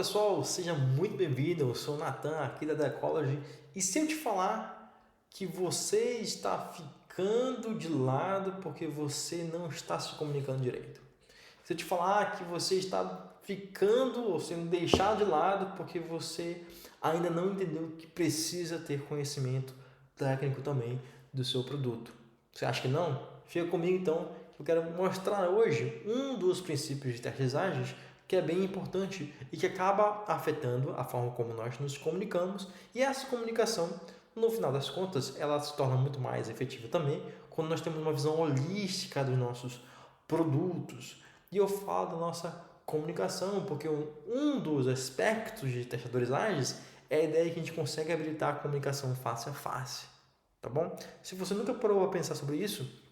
pessoal, seja muito bem-vindo. Eu sou o Nathan aqui da Ecology. E se eu te falar que você está ficando de lado porque você não está se comunicando direito? Se eu te falar que você está ficando ou sendo deixado de lado porque você ainda não entendeu que precisa ter conhecimento técnico também do seu produto? Você acha que não? Fica comigo então, eu quero mostrar hoje um dos princípios de terceirizagens que é bem importante e que acaba afetando a forma como nós nos comunicamos, e essa comunicação, no final das contas, ela se torna muito mais efetiva também quando nós temos uma visão holística dos nossos produtos. E eu falo da nossa comunicação porque um dos aspectos de testadores ágeis é a ideia que a gente consegue habilitar a comunicação face a face, tá bom? Se você nunca parou a pensar sobre isso,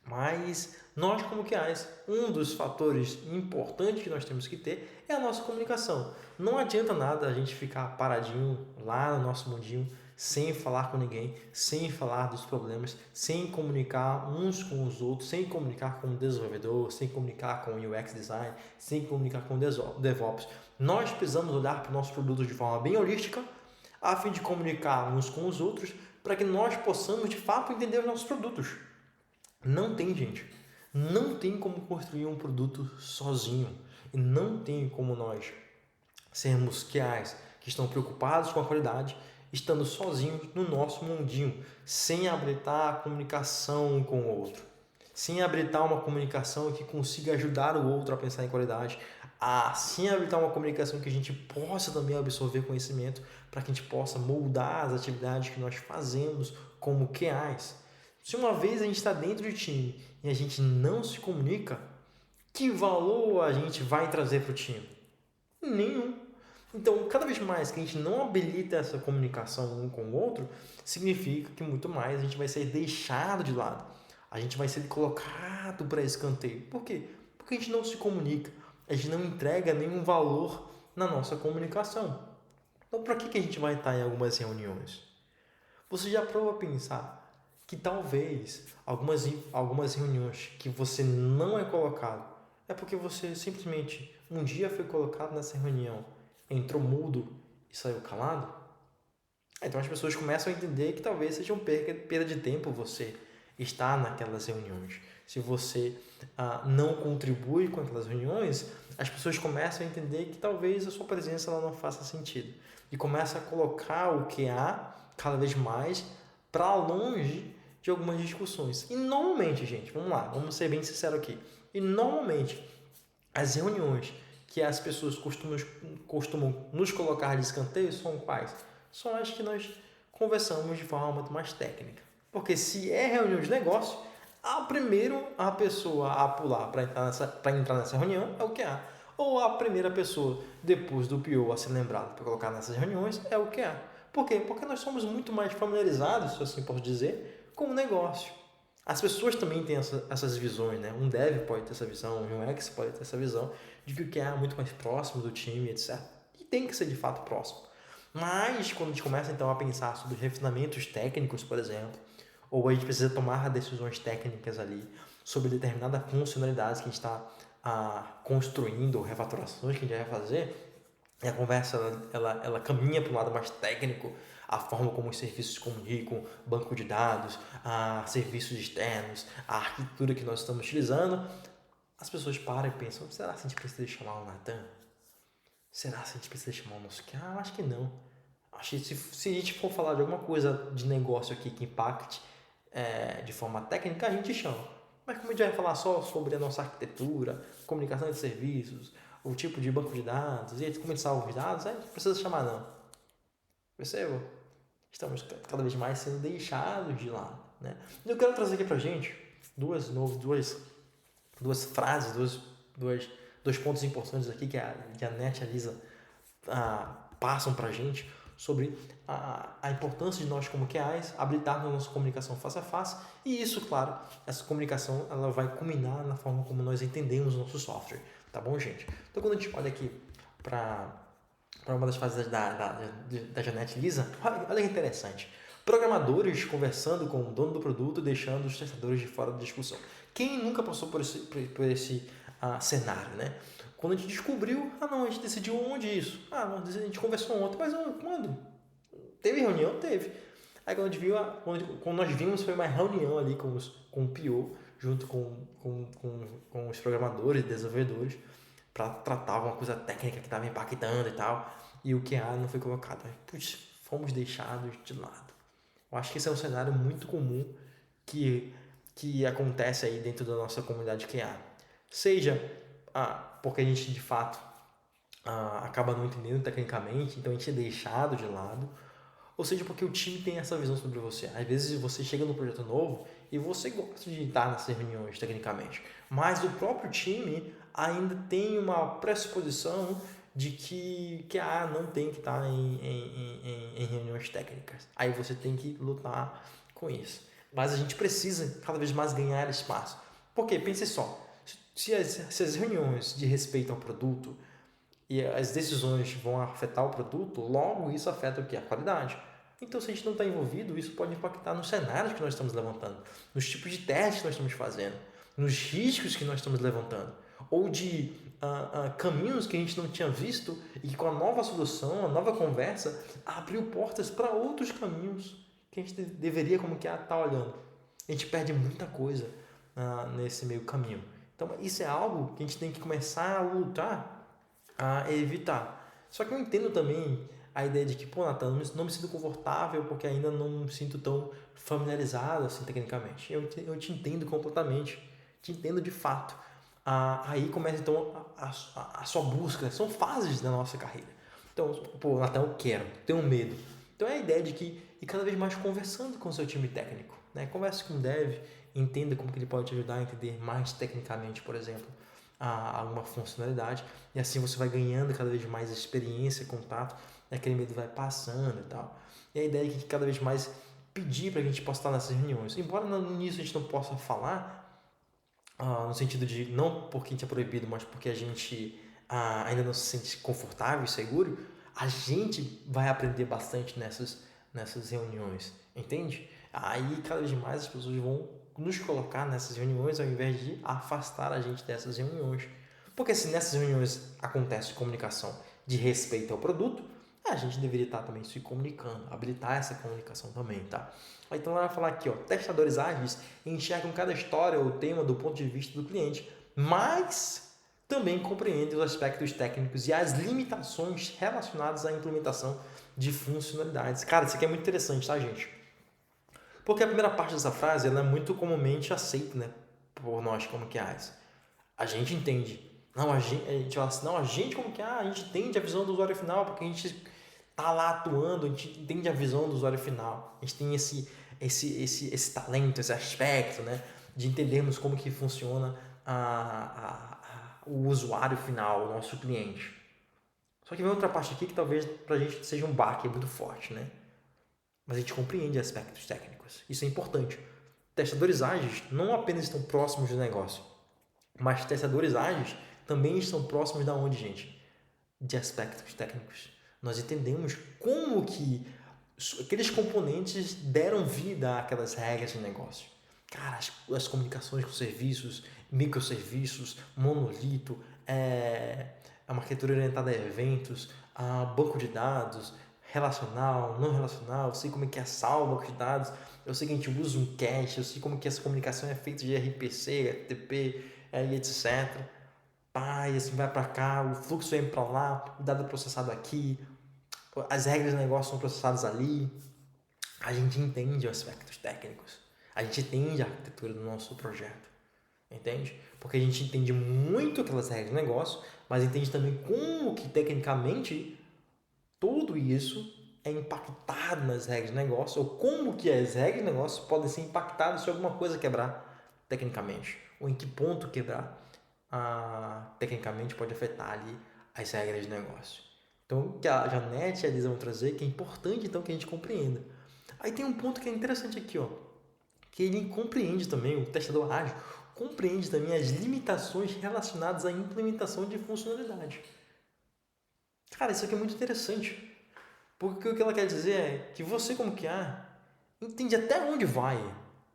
mas nós, como QAs, um dos fatores importantes que nós temos que ter é a nossa comunicação. Não adianta nada a gente ficar paradinho lá no nosso mundinho, sem falar com ninguém, sem falar dos problemas, sem comunicar uns com os outros, sem comunicar com o desenvolvedor, sem comunicar com o UX design, sem comunicar com o DevOps. Nós precisamos olhar para o nosso produto de forma bem holística, a fim de comunicar uns com os outros, para que nós possamos de fato entender os nossos produtos. Não tem, gente. Não tem como construir um produto sozinho. E não tem como nós sermos QAs que estão preocupados com a qualidade, estando sozinhos no nosso mundinho, sem habilitar a comunicação um com o outro. Sem habilitar uma comunicação que consiga ajudar o outro a pensar em qualidade. Sem habilitar uma comunicação que a gente possa também absorver conhecimento para que a gente possa moldar as atividades que nós fazemos como QAs. Se uma vez a gente está dentro de time e a gente não se comunica, que valor a gente vai trazer para o time? Nenhum. Então, cada vez mais que a gente não habilita essa comunicação um com o outro, significa que muito mais a gente vai ser deixado de lado. A gente vai ser colocado para escanteio. Por quê? Porque a gente não se comunica. A gente não entrega nenhum valor na nossa comunicação. Então, para que a gente vai estar em algumas reuniões? Você já provou a pensar que talvez algumas reuniões que você não é colocado é porque você simplesmente um dia foi colocado nessa reunião, entrou mudo e saiu calado? Então as pessoas começam a entender que talvez seja uma perda de tempo você estar naquelas reuniões. Se você não contribui com aquelas reuniões, as pessoas começam a entender que talvez a sua presença ela não faça sentido. E começa a colocar o que há cada vez mais para longe de algumas discussões. E normalmente, gente, vamos lá, vamos ser bem sinceros aqui. E normalmente, as reuniões que as pessoas costumam nos colocar de escanteio são quais? São as que nós conversamos de forma muito mais técnica. Porque se é reunião de negócio, a pessoa a pular para entrar nessa reunião é o QA. Ou a primeira pessoa, depois do PO a ser lembrado para colocar nessas reuniões, é o QA. Por quê? Porque nós somos muito mais familiarizados, se assim posso dizer, com o negócio. As pessoas também têm essas visões, né? Um dev pode ter essa visão, um UX pode ter essa visão de que o QA é muito mais próximo do time, etc. E tem que ser de fato próximo. Mas quando a gente começa então a pensar sobre refinamentos técnicos, por exemplo, ou a gente precisa tomar decisões técnicas ali sobre determinadas funcionalidades que a gente está construindo, ou refatorações que a gente vai fazer, e a conversa ela caminha para um lado mais técnico, a forma como os serviços se comunicam, banco de dados, serviços externos, a arquitetura que nós estamos utilizando, as pessoas param e pensam, será que a gente precisa chamar o Nathan? Será que a gente precisa chamar o nosso QA? Eu acho que não. Acho que se a gente for falar de alguma coisa de negócio aqui que impacte de forma técnica, a gente chama. Mas como a gente vai falar só sobre a nossa arquitetura, comunicação de serviços, o tipo de banco de dados e como a gente salva os dados, a gente não precisa chamar não. Perceba? Estamos cada vez mais sendo deixados de lado, né? E eu quero trazer aqui pra gente duas frases, dois pontos importantes aqui que a Net e a Lisa passam pra gente sobre a importância de nós como QAs habilitarmos a nossa comunicação face a face, e isso, claro, essa comunicação ela vai culminar na forma como nós entendemos o nosso software, tá bom, gente? Então quando a gente olha aqui para uma das fases da Janete Lisa, olha que interessante. Programadores conversando com o dono do produto, deixando os testadores de fora da discussão. Quem nunca passou por esse cenário, né? Quando a gente descobriu, não, a gente decidiu onde isso? Não, a gente conversou ontem, mas quando? Teve reunião? Teve. Aí quando a gente viu, quando nós vimos, foi uma reunião ali com o PO, junto com os programadores e desenvolvedores, para tratar alguma coisa técnica que estava impactando e tal, e o QA não foi colocado. Putz, fomos deixados de lado. Eu acho que esse é um cenário muito comum que acontece aí dentro da nossa comunidade QA. Seja porque a gente de fato acaba não entendendo tecnicamente, então a gente é deixado de lado, ou seja, porque o time tem essa visão sobre você. Às vezes você chega num projeto novo e você gosta de estar nessas reuniões tecnicamente, mas o próprio time ainda tem uma pressuposição de que não tem que estar em reuniões técnicas. Aí você tem que lutar com isso. Mas a gente precisa cada vez mais ganhar espaço. Porque, pense só, se as reuniões de respeito ao produto e as decisões vão afetar o produto, logo isso afeta o que? A qualidade. Então, se a gente não está envolvido, isso pode impactar nos cenários que nós estamos levantando, nos tipos de testes que nós estamos fazendo, nos riscos que nós estamos levantando, ou de caminhos que a gente não tinha visto e que com a nova solução, a nova conversa, abriu portas para outros caminhos que a gente deveria como que estar olhando. A gente perde muita coisa nesse meio caminho. Então, isso é algo que a gente tem que começar a lutar a evitar. Só que eu entendo também a ideia de que, Nathan, não me sinto confortável porque ainda não me sinto tão familiarizado assim tecnicamente. Eu te entendo completamente, te entendo de fato. Aí começa então a sua busca, são fases da nossa carreira. Então, Nathan, eu quero, tenho medo. Então é a ideia de que ir cada vez mais conversando com o seu time técnico, né? Converse com o dev, entenda como que ele pode te ajudar a entender mais tecnicamente, por exemplo, alguma funcionalidade, e assim você vai ganhando cada vez mais experiência, contato, e aquele medo vai passando e tal. E a ideia é que cada vez mais pedir para que a gente possa estar nessas reuniões. Embora no início a gente não possa falar, no sentido de não porque a gente é proibido, mas porque a gente ainda não se sente confortável e seguro, a gente vai aprender bastante nessas reuniões, entende? Aí cada vez mais as pessoas vão nos colocar nessas reuniões ao invés de afastar a gente dessas reuniões. Porque se nessas reuniões acontece comunicação de respeito ao produto, a gente deveria estar também se comunicando, habilitar essa comunicação também, tá? Então ela vai falar aqui, testadores ágeis enxergam cada história ou tema do ponto de vista do cliente, mas também compreendem os aspectos técnicos e as limitações relacionadas à implementação de funcionalidades. Cara, isso aqui é muito interessante, tá, gente? Porque a primeira parte dessa frase ela é muito comumente aceita, né, por nós como QAs. A gente entende. Não, a gente fala assim, não, a gente como QA, a gente entende a visão do usuário final, porque a gente tá lá atuando, a gente entende a visão do usuário final. A gente tem esse talento, esse aspecto, né, de entendermos como que funciona o usuário final, o nosso cliente. Só que vem outra parte aqui que talvez pra gente seja um baque muito forte, né? Mas a gente compreende aspectos técnicos. Isso é importante. Testadores ágeis não apenas estão próximos do negócio, mas testadores ágeis também estão próximos da onde, gente? De aspectos técnicos. Nós entendemos como que aqueles componentes deram vida àquelas regras de negócio. Cara, as comunicações com serviços, microserviços, monolito, a arquitetura orientada a eventos, banco de dados, relacional, não relacional, eu sei como é que é salvo banco de dados, eu sei que a gente usa um cache, eu sei como que essa comunicação é feita de RPC, FTP, e etc. E assim vai para cá, o fluxo vem para lá, o dado é processado aqui, as regras do negócio são processadas ali. A gente entende os aspectos técnicos, a gente entende a arquitetura do nosso projeto, entende? Porque a gente entende muito aquelas regras do negócio, mas entende também como que tecnicamente tudo isso é impactado nas regras de negócio, ou como que as regras de negócio podem ser impactadas se alguma coisa quebrar tecnicamente, ou em que ponto quebrar tecnicamente pode afetar ali as regras de negócio. Então, o que a Janete e a Elisa vão trazer, que é importante então que a gente compreenda. Aí tem um ponto que é interessante aqui, que ele compreende também, o testador ágil, compreende também as limitações relacionadas à implementação de funcionalidade. Cara, isso aqui é muito interessante. Porque o que ela quer dizer é que você, como QA, entende até onde vai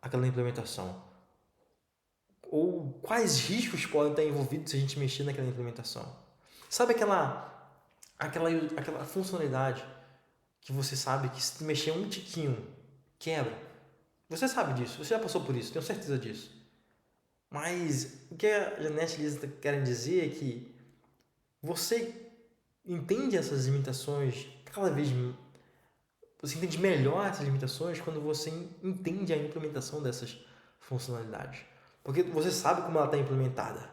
aquela implementação. Ou quais riscos podem estar envolvidos se a gente mexer naquela implementação? Sabe aquela funcionalidade que você sabe que se mexer um tiquinho, quebra? Você sabe disso, você já passou por isso, tenho certeza disso. Mas o que a Janete e a Lisa querem dizer é que você entende essas limitações cada vez. Você entende melhor essas limitações quando você entende a implementação dessas funcionalidades. Porque você sabe como ela está implementada.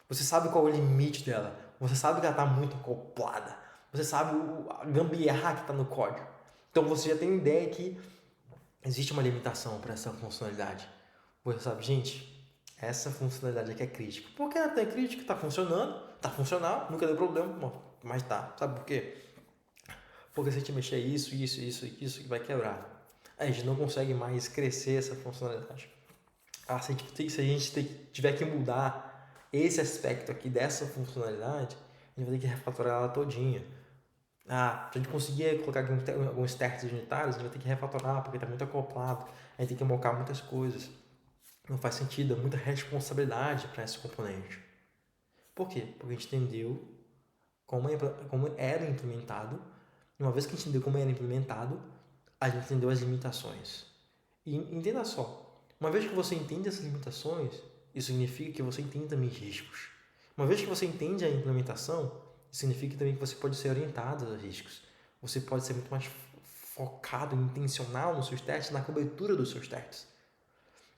Você sabe qual é o limite dela. Você sabe que ela está muito acoplada. Você sabe a gambiarra que está no código. Então você já tem uma ideia que existe uma limitação para essa funcionalidade. Você sabe, gente, essa funcionalidade aqui é crítica. Por que ela é crítica? Está funcionando, está funcional, nunca deu problema, mas tá. Sabe por quê? Porque se a gente mexer isso que vai quebrar. A gente não consegue mais crescer essa funcionalidade. Se a gente tiver que mudar esse aspecto aqui dessa funcionalidade, a gente vai ter que refatorar ela todinha. Se a gente conseguir colocar aqui alguns testes unitários, a gente vai ter que refatorar porque está muito acoplado. A gente tem que mocar muitas coisas. Não faz sentido, é muita responsabilidade para esse componente. Por quê? Porque a gente entendeu como era implementado. E uma vez que a gente entendeu como era implementado, a gente entendeu as limitações. E entenda só, uma vez que você entende essas limitações, isso significa que você entende também os riscos. Uma vez que você entende a implementação, isso significa também que você pode ser orientado aos riscos. Você pode ser muito mais focado, intencional nos seus testes, na cobertura dos seus testes.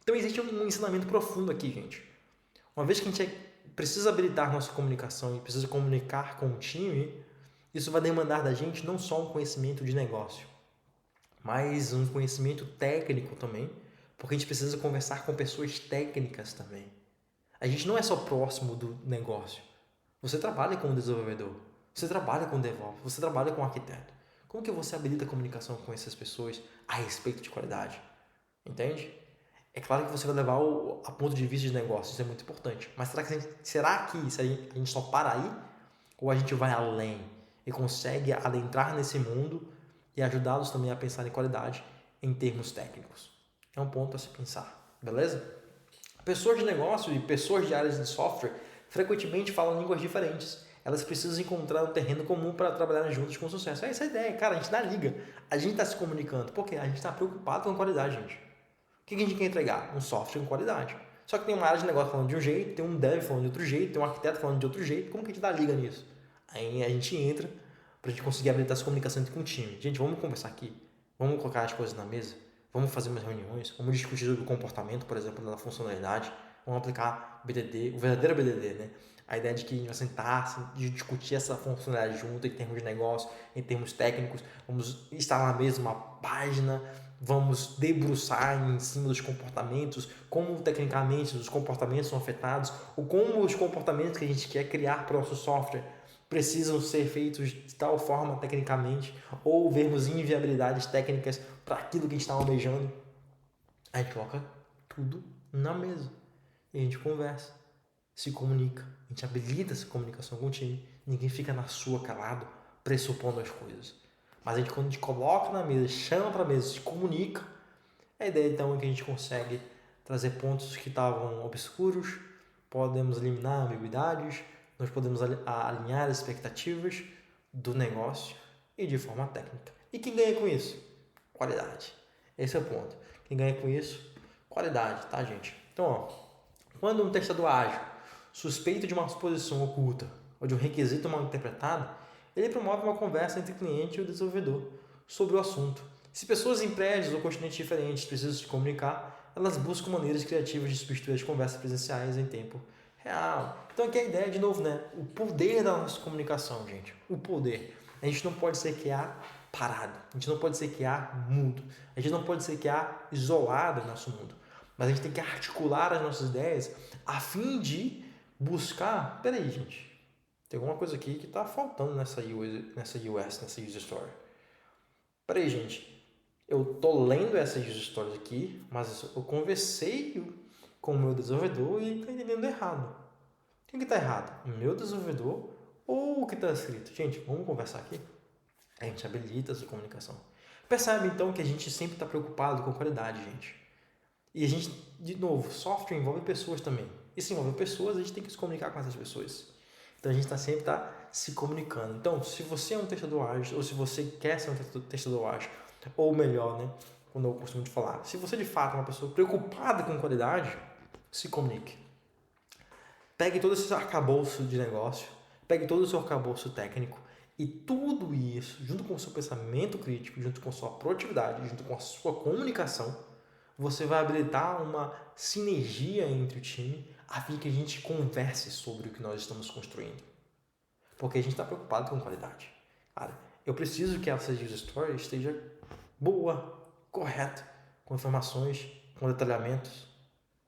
Então existe um ensinamento profundo aqui, gente. Uma vez que a gente precisa habilitar nossa comunicação e precisa comunicar com o time, isso vai demandar da gente não só um conhecimento de negócio, mas um conhecimento técnico também, porque a gente precisa conversar com pessoas técnicas também. A gente não é só próximo do negócio. Você trabalha com o desenvolvedor, você trabalha com o DevOps, você trabalha com o arquiteto. Como que você habilita a comunicação com essas pessoas a respeito de qualidade? Entende? É claro que você vai levar a ponto de vista de negócio, isso é muito importante. Mas será que a gente só para aí? Ou a gente vai além e consegue adentrar nesse mundo e ajudá-los também a pensar em qualidade em termos técnicos? É um ponto a se pensar, beleza? Pessoas de negócio e pessoas de áreas de software frequentemente falam línguas diferentes. Elas precisam encontrar um terreno comum para trabalhar juntas com sucesso. É essa a ideia, cara, a gente dá liga. A gente está se comunicando. Por quê? A gente está preocupado com a qualidade, gente. O que a gente quer entregar? Um software com qualidade. Só que tem uma área de negócio falando de um jeito, tem um dev falando de outro jeito, tem um arquiteto falando de outro jeito. Como que a gente dá liga nisso? Aí a gente entra para a gente conseguir habilitar essa comunicação com o time. Gente, vamos conversar aqui. Vamos colocar as coisas na mesa. Vamos fazer umas reuniões. Vamos discutir sobre o comportamento, por exemplo, da funcionalidade. Vamos aplicar BDD, o verdadeiro BDD, né? A ideia de que a gente vai sentar, de discutir essa funcionalidade junto em termos de negócio, em termos técnicos. Vamos instalar na mesa uma página. Vamos debruçar em cima dos comportamentos, como tecnicamente os comportamentos são afetados, ou como os comportamentos que a gente quer criar para o nosso software precisam ser feitos de tal forma tecnicamente, ou vermos inviabilidades técnicas para aquilo que a gente está almejando. A gente coloca tudo na mesa e a gente conversa, se comunica, a gente habilita essa comunicação com o time, ninguém fica na sua calado, pressupondo as coisas. Mas quando a gente coloca na mesa, chama para a mesa, se comunica, a ideia então é que a gente consegue trazer pontos que estavam obscuros, podemos eliminar ambiguidades, nós podemos alinhar as expectativas do negócio e de forma técnica. E quem ganha com isso? Qualidade. Esse é o ponto. Quem ganha com isso? Qualidade, tá, gente? Então, ó, quando um testador ágil suspeito de uma suposição oculta ou de um requisito mal interpretado, ele promove uma conversa entre o cliente e o desenvolvedor sobre o assunto. Se pessoas em prédios ou continentes diferentes precisam se comunicar, elas buscam maneiras criativas de substituir as conversas presenciais em tempo real. Então aqui a ideia, de novo, né? O poder da nossa comunicação, gente. O poder. A gente não pode ser QA parado. A gente não pode ser QA mudo. A gente não pode ser QA isolado no nosso mundo. Mas a gente tem que articular as nossas ideias a fim de buscar... Peraí, gente. Tem alguma coisa aqui que está faltando nessa user story. Peraí, gente. Eu tô lendo essas user stories aqui, mas eu conversei com o meu desenvolvedor e está entendendo errado. Quem que está errado? O meu desenvolvedor ou o que está escrito? Gente, vamos conversar aqui? A gente habilita essa comunicação. Percebe, então, que a gente sempre está preocupado com qualidade, gente. E a gente, de novo, software envolve pessoas também. E se envolver pessoas, a gente tem que se comunicar com essas pessoas. Então a gente sempre está se comunicando. Então, se você é um testador ágil, ou se você quer ser um testador ágil, ou melhor, né, quando eu costumo te falar, se você de fato é uma pessoa preocupada com qualidade, se comunique. Pegue todo esse arcabouço de negócio, pegue todo o seu arcabouço técnico e tudo isso, junto com o seu pensamento crítico, junto com a sua proatividade, junto com a sua comunicação, você vai habilitar uma sinergia entre o time a fim que a gente converse sobre o que nós estamos construindo. Porque a gente está preocupado com qualidade. Cara, eu preciso que essa user story esteja boa, correta, com informações, com detalhamentos,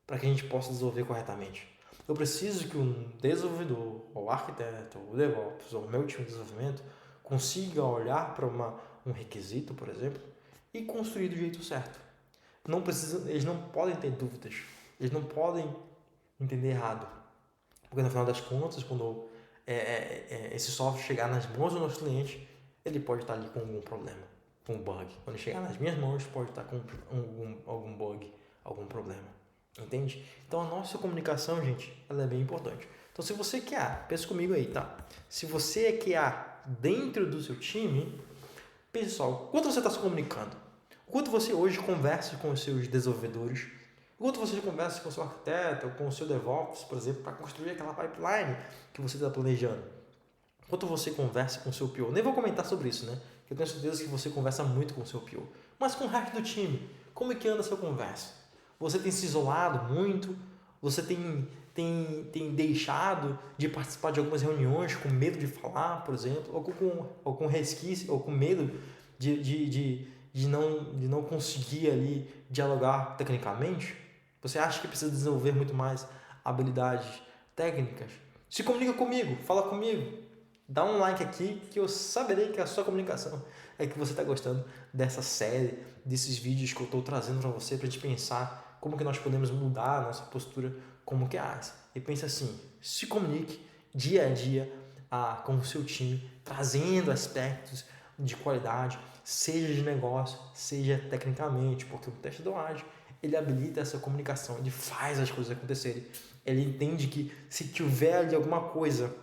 para que a gente possa desenvolver corretamente. Eu preciso que um desenvolvedor, ou arquiteto, ou DevOps, ou meu time de desenvolvimento consiga olhar para um requisito, por exemplo, e construir do jeito certo. Eles não podem ter dúvidas, eles não podem entender errado. Porque no final das contas, quando esse software chegar nas mãos do nosso cliente, ele pode estar ali com algum problema, com um bug. Quando chegar nas minhas mãos, pode estar com algum bug, algum problema. Entende? Então a nossa comunicação, gente, ela é bem importante. Então se você quer, pensa comigo aí, tá? Se você é QA dentro do seu time, pessoal, quanto você está se comunicando? Quanto você hoje conversa com os seus desenvolvedores? Quanto você conversa com o seu arquiteto, com o seu DevOps, por exemplo, para construir aquela pipeline que você está planejando? Quanto você conversa com o seu PO? Nem vou comentar sobre isso, né? Eu tenho certeza que você conversa muito com o seu PO. Mas com o resto do time, como é que anda a sua conversa? Você tem se isolado muito? Você tem deixado de participar de algumas reuniões com medo de falar, por exemplo? Ou com resquício, ou com medo de não conseguir ali dialogar tecnicamente? Você acha que precisa desenvolver muito mais habilidades técnicas? Se comunica comigo, fala comigo. Dá um like aqui que eu saberei que a sua comunicação é que você está gostando dessa série, desses vídeos que eu estou trazendo para você, para a gente pensar como que nós podemos mudar a nossa postura como QAs. E pense assim, se comunique dia a dia com o seu time, trazendo aspectos de qualidade, seja de negócio, seja tecnicamente, porque o testador ágil, ele habilita essa comunicação, ele faz as coisas acontecerem. Ele entende que se tiver ali alguma coisa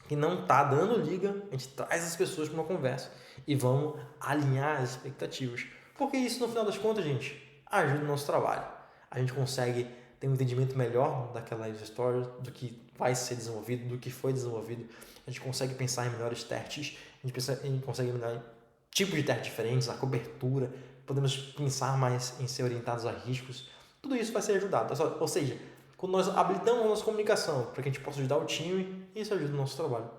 que não está dando liga, a gente traz as pessoas para uma conversa e vamos alinhar as expectativas. Porque isso, no final das contas, gente, ajuda no nosso trabalho. A gente consegue ter um entendimento melhor daquela user story, do que vai ser desenvolvido, do que foi desenvolvido. A gente consegue pensar em melhores testes, a gente consegue melhorar em tipos de testes diferentes, a cobertura, podemos pensar mais em ser orientados a riscos. Tudo isso vai ser ajudado. Ou seja, quando nós habilitamos a nossa comunicação para que a gente possa ajudar o time, isso ajuda o nosso trabalho.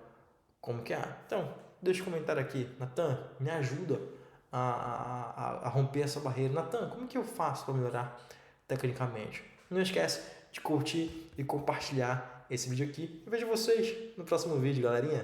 Como que é? Então, deixa um comentário aqui. Natan, me ajuda a romper essa barreira. Natan, como que eu faço para melhorar tecnicamente? Não esquece de curtir e compartilhar esse vídeo aqui. Eu vejo vocês no próximo vídeo, galerinha.